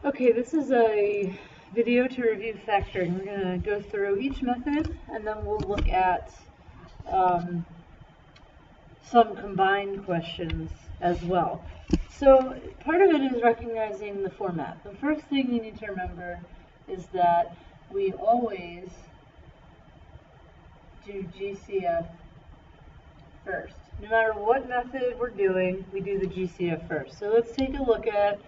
Okay, this is a video to review factoring. We're going to go through each method and then we'll look at some combined questions as well. So part of it is recognizing the format. The first thing you need to remember is that we always do GCF first. No matter what method we're doing, we do the GCF first. So let's take a look at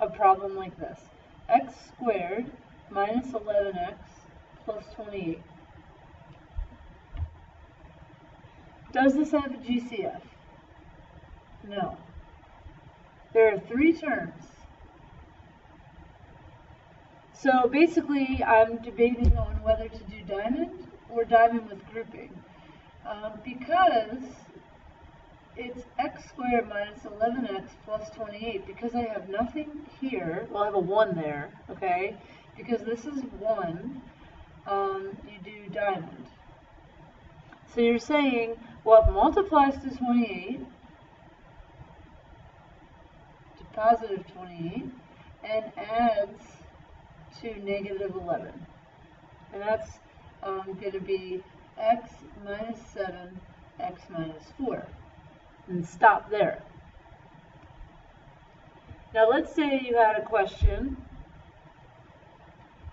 a problem like this. X squared minus 11x plus 28. Does this have a GCF? No. There are three terms. So basically, I'm debating on whether to do diamond or diamond with grouping. Because it's x squared minus 11x plus 28, because I have nothing here, well I have a 1 there, okay? Because this is 1, you do diamond. So you're saying what multiplies to 28, to positive 28, and adds to negative 11. And that's going to be x minus 7, x minus 4. And stop there. Now let's say you had a question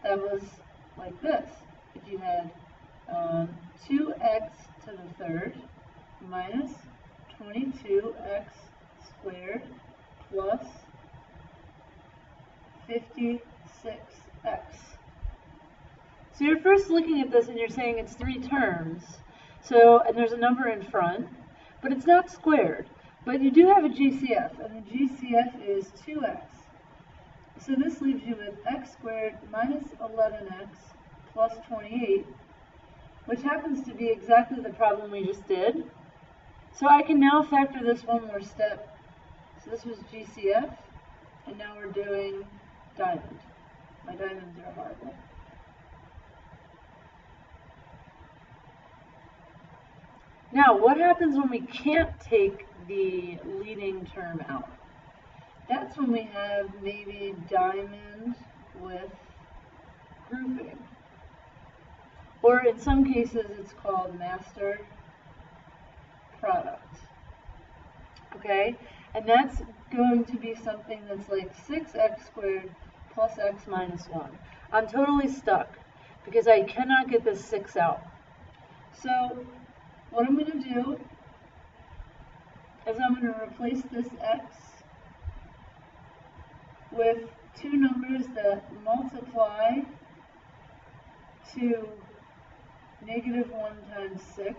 that was like this. If you had 2x to the third minus 22x squared plus 56x. So you're first looking at this and you're saying it's three terms. So, and there's a number in front, but it's not squared. But you do have a GCF, and the GCF is 2x. So this leaves you with x squared minus 11x plus 28, which happens to be exactly the problem we just did. So I can now factor this one more step. So this was GCF, and now we're doing diamond. My diamonds are horrible. Now, what happens when we can't take the leading term out? That's when we have maybe diamond with grouping. Or in some cases, it's called master product. Okay? And that's going to be something that's like 6x squared plus x minus 1. I'm totally stuck because I cannot get this 6 out. So what I'm going to do is I'm going to replace this x with two numbers that multiply to negative 1 times 6.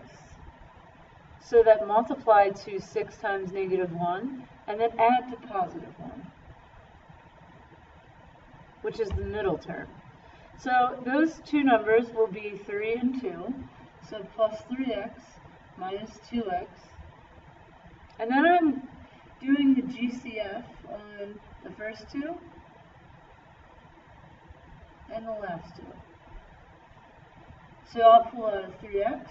So that multiply to 6 times negative 1, and then add to positive 1, which is the middle term. So those two numbers will be 3 and 2, so plus 3x minus 2x. And then I'm doing the GCF on the first two and the last two. So I'll pull out a 3x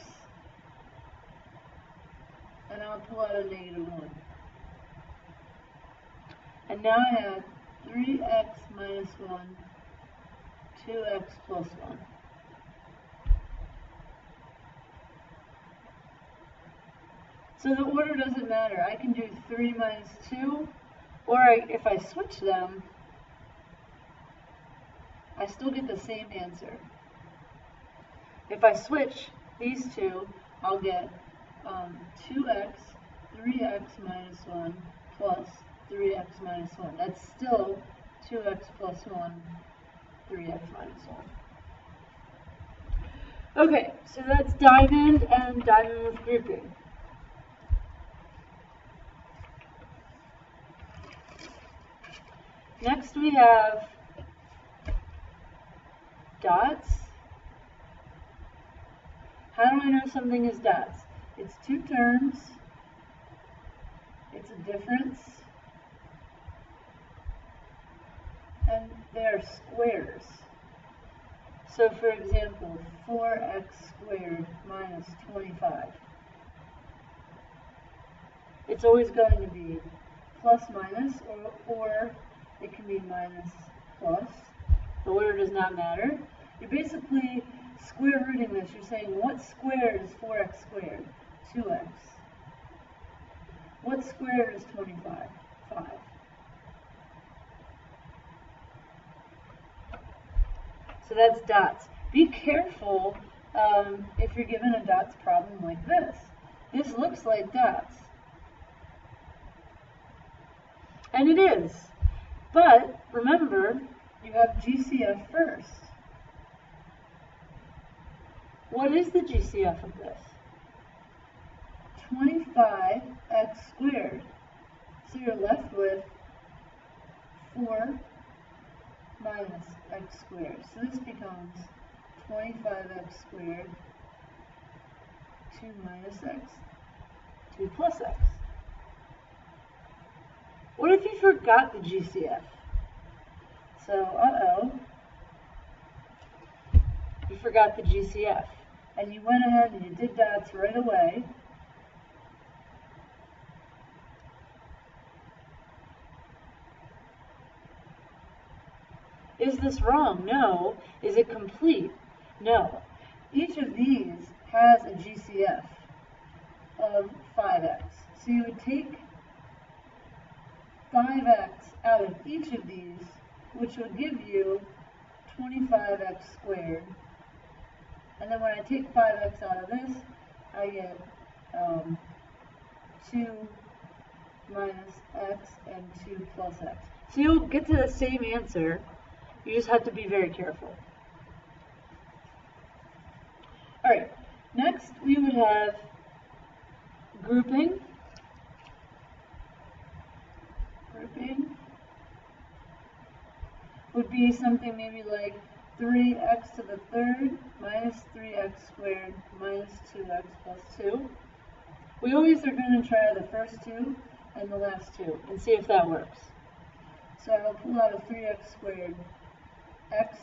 and I'll pull out a negative 1. And now I have 3x minus 1, 2x plus 1. So the order doesn't matter. I can do 3 minus 2, or if I switch them, I still get the same answer. If I switch these two, I'll get 2x, 3x minus 1 plus 3x minus 1. That's still 2x plus 1, 3x minus 1. Okay, so that's diamond and diamond with grouping. Next we have dots. How do I know something is dots? It's two terms, it's a difference, and they're squares. So for example, 4x squared minus 25. It's always going to be plus minus or it can be minus, plus. The order does not matter. You're basically square rooting this. You're saying, what squared is 4x squared? 2x. What squared is 25? 5. So that's dots. Be careful if you're given a dots problem like this. This looks like dots. And it is. But remember, you have GCF first. What is the GCF of this? 25x squared. So you're left with 4 minus x squared. So this becomes 25x squared, 2 minus x, 2 plus x. What if you forgot the GCF? So, you forgot the GCF. And you went ahead and you did dots right away. Is this wrong? No. Is it complete? No. Each of these has a GCF of 5x. So you would take 5x out of each of these, which would give you 25x squared. And then when I take 5x out of this, I get 2 minus x and 2 plus x. So you'll get to the same answer. You just have to be very careful. Alright, next we would have grouping. Grouping would be something maybe like 3x to the third minus 3x squared minus 2x plus 2. We always are going to try the first two and the last two and see if that works. So I'll pull out a 3x squared, x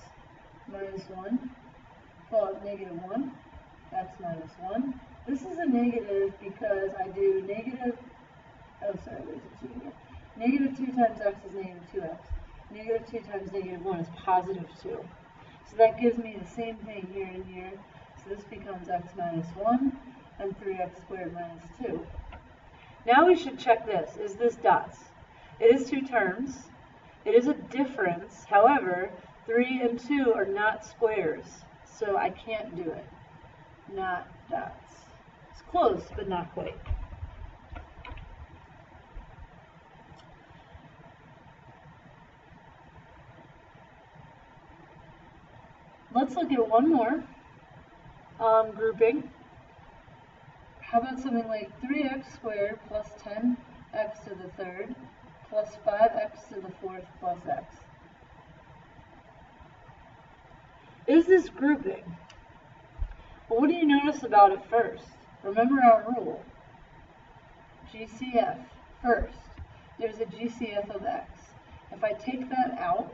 minus 1, pull out negative 1, x minus 1. This is a negative because I do negative, oh sorry, there's a 2 here. Negative 2 times x is negative 2x. Negative 2 times negative 1 is positive 2. So that gives me the same thing here and here. So this becomes x minus 1 and 3x squared minus 2. Now we should check this. Is this dots? It is 2 terms. It is a difference. However, 3 and 2 are not squares. So I can't do it. Not dots. It's close, but not quite. Let's look at one more grouping. How about something like 3x squared plus 10x to the third plus 5x to the fourth plus x? Is this grouping? Well, what do you notice about it first? Remember our rule. GCF first. There's a GCF of x. If I take that out,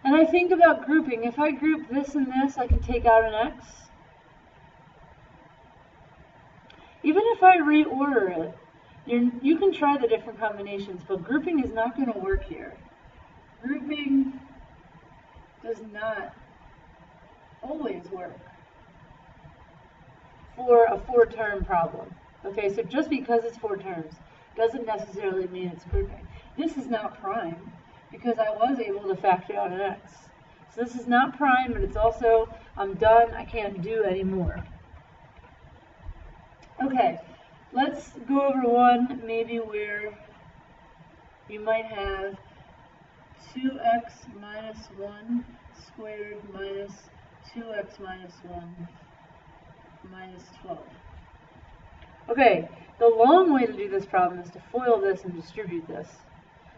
and I think about grouping. If I group this and this, I can take out an x. Even if I reorder it, you can try the different combinations, but grouping is not going to work here. Grouping does not always work for a 4-term problem. Okay, so just because it's 4 terms doesn't necessarily mean it's grouping. This is not prime, because I was able to factor out an x. So this is not prime, but it's also, I'm done, I can't do anymore. Okay, let's go over one maybe where you might have 2x minus 1 squared minus 2x minus 1 minus 12. Okay, the long way to do this problem is to FOIL this and distribute this.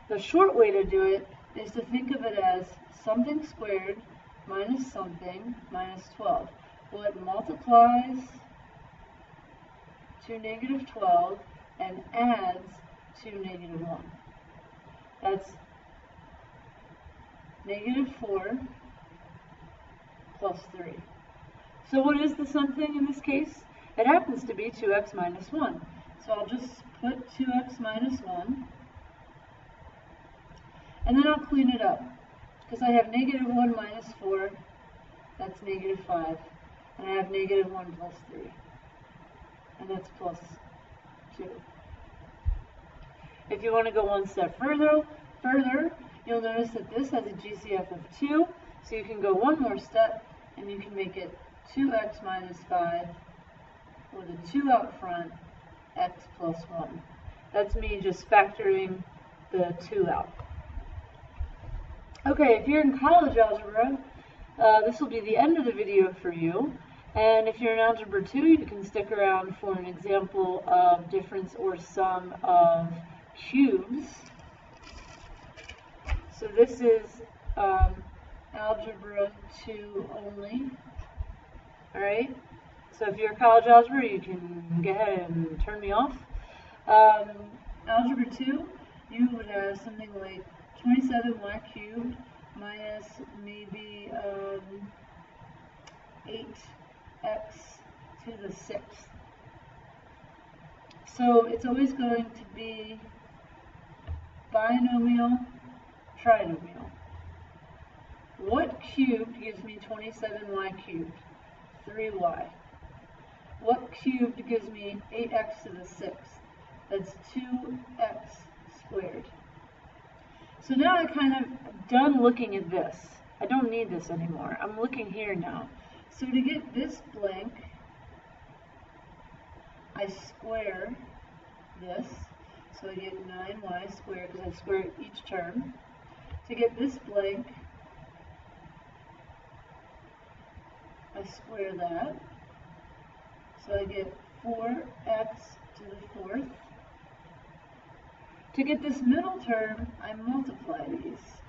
The short way to do it is to think of it as something squared minus something minus 12. Well, it multiplies to negative 12 and adds to negative 1. That's negative 4 plus 3. So what is the something in this case? It happens to be 2x minus 1. So I'll just put 2x minus 1. And then I'll clean it up. Because I have negative 1 minus 4, that's negative 5. And I have negative 1 plus 3. And that's plus 2. If you want to go one step further, you'll notice that this has a GCF of 2. So you can go one more step, and you can make it 2x minus 5 with a 2 out front, x plus 1. That's me just factoring the 2 out. Okay, if you're in college algebra, this will be the end of the video for you. And if you're in Algebra 2, you can stick around for an example of difference or sum of cubes. So this is Algebra 2 only. Alright, so if you're college algebra, you can go ahead and turn me off. Algebra 2, you would have something like 27y cubed minus maybe 8x to the 6th. So it's always going to be binomial, trinomial. What cubed gives me 27y cubed? 3y. What cubed gives me 8x to the 6th? That's 2x squared. So now I'm kind of done looking at this. I don't need this anymore. I'm looking here now. So to get this blank, I square this. So I get 9y squared because I square each term. To get this blank, I square that. So I get 4x to the 4th. To get this middle term, I multiply these.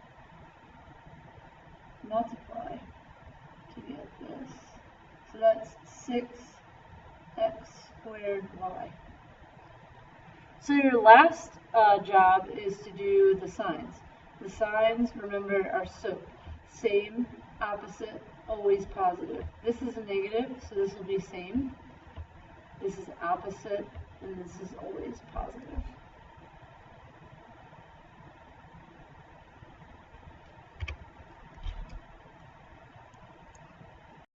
Multiply to get this. So that's 6x squared y. So your last job is to do the signs. The signs, remember, are SOAP. Same, opposite, always positive. This is a negative, so this will be same. This is opposite, and this is always positive.